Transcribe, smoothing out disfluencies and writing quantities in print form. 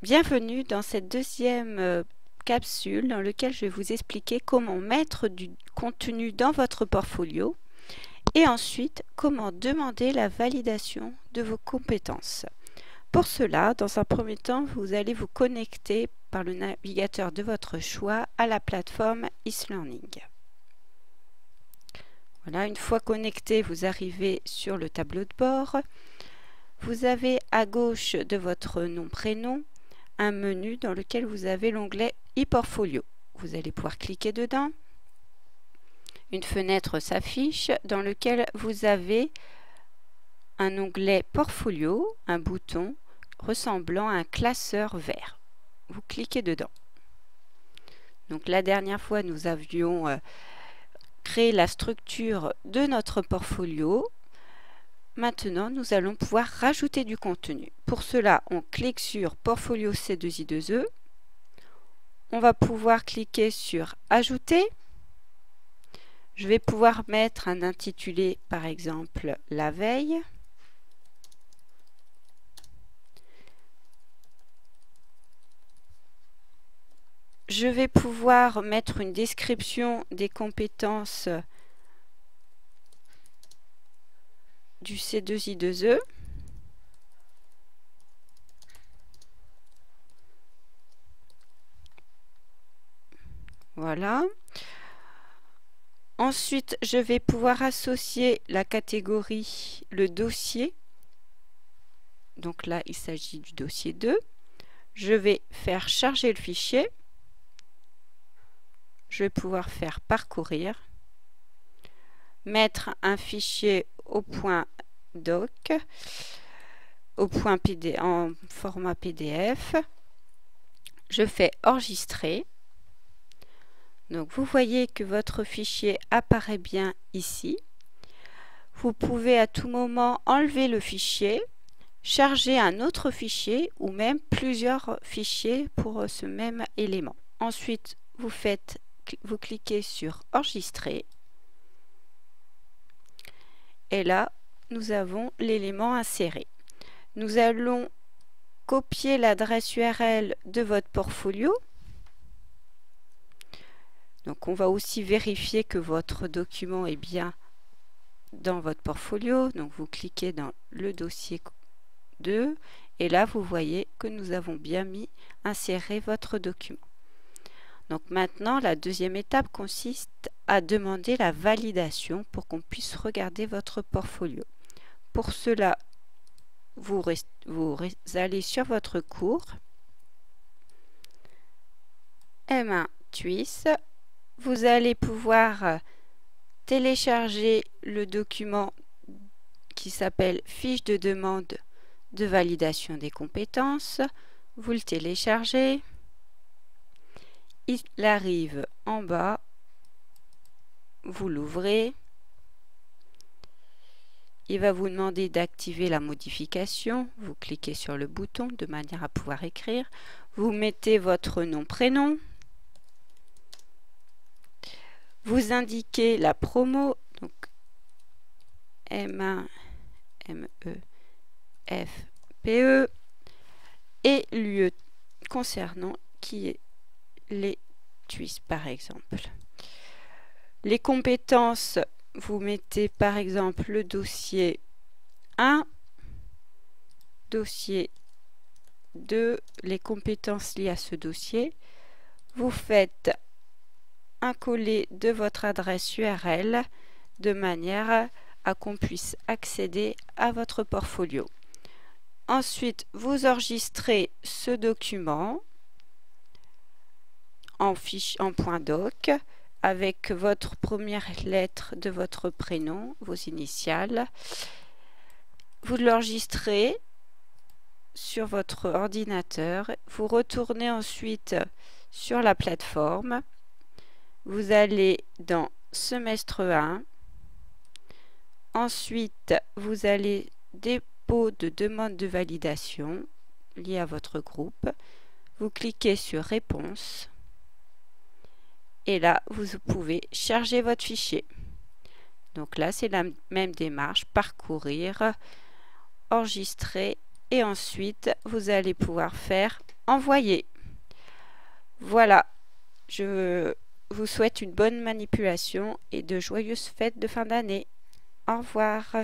Bienvenue dans cette deuxième capsule dans laquelle je vais vous expliquer comment mettre du contenu dans votre portfolio et ensuite comment demander la validation de vos compétences. Pour cela, dans un premier temps, vous allez vous connecter par le navigateur de votre choix à la plateforme e-learning. Voilà, une fois connecté, vous arrivez sur le tableau de bord. Vous avez à gauche de votre nom-prénom un menu dans lequel vous avez l'onglet e-portfolio. Vous allez pouvoir cliquer dedans. Une fenêtre s'affiche dans lequel vous avez un onglet portfolio, un bouton ressemblant à un classeur vert. Vous cliquez dedans. Donc la dernière fois, nous avions créé la structure de notre portfolio. Maintenant, nous allons pouvoir rajouter du contenu. Pour cela, on clique sur Portfolio C2I2E. On va pouvoir cliquer sur Ajouter. Je vais pouvoir mettre un intitulé, par exemple, La veille. Je vais pouvoir mettre une description des compétences du C2I2E. Voilà. Ensuite, je vais pouvoir associer la catégorie, le dossier. Donc là, il s'agit du dossier 2. Je vais faire charger le fichier. Je vais pouvoir faire parcourir. Mettre un fichier au point doc, au point PD, en format PDF. Je fais enregistrer. Donc vous voyez que votre fichier apparaît bien ici. Vous pouvez à tout moment enlever le fichier, charger un autre fichier ou même plusieurs fichiers pour ce même élément. Ensuite, vous cliquez sur enregistrer. Et là, nous avons l'élément inséré. Nous allons copier l'adresse URL de votre portfolio. Donc on va aussi vérifier que votre document est bien dans votre portfolio. Donc vous cliquez dans le dossier 2 et là vous voyez que nous avons bien inséré votre document. Donc maintenant la deuxième étape consiste à demander la validation pour qu'on puisse regarder votre portfolio. Pour cela, vous allez sur votre cours M1 TWIS. Vous allez pouvoir télécharger le document qui s'appelle Fiche de demande de validation des compétences. Vous le téléchargez. Il arrive en bas. Vous l'ouvrez. Il va vous demander d'activer la modification. Vous cliquez sur le bouton de manière à pouvoir écrire. Vous mettez votre nom-prénom. Vous indiquez la promo, donc M1, MEFPE, et lieu concernant qui est les TWIS par exemple. Les compétences, vous mettez par exemple le dossier 1, dossier 2, les compétences liées à ce dossier. Vous faites un coller de votre adresse URL de manière à qu'on puisse accéder à votre portfolio. Ensuite, vous enregistrez ce document en point doc avec votre première lettre de votre prénom, vos initiales. Vous l'enregistrez sur votre ordinateur. Vous retournez ensuite sur la plateforme. Vous allez dans semestre 1. Ensuite, vous allez dépôt de demande de validation lié à votre groupe. Vous cliquez sur réponse. Et là, vous pouvez charger votre fichier. Donc là, c'est la même démarche, parcourir, enregistrer et ensuite, vous allez pouvoir faire envoyer. Voilà, je vous souhaite une bonne manipulation et de joyeuses fêtes de fin d'année. Au revoir.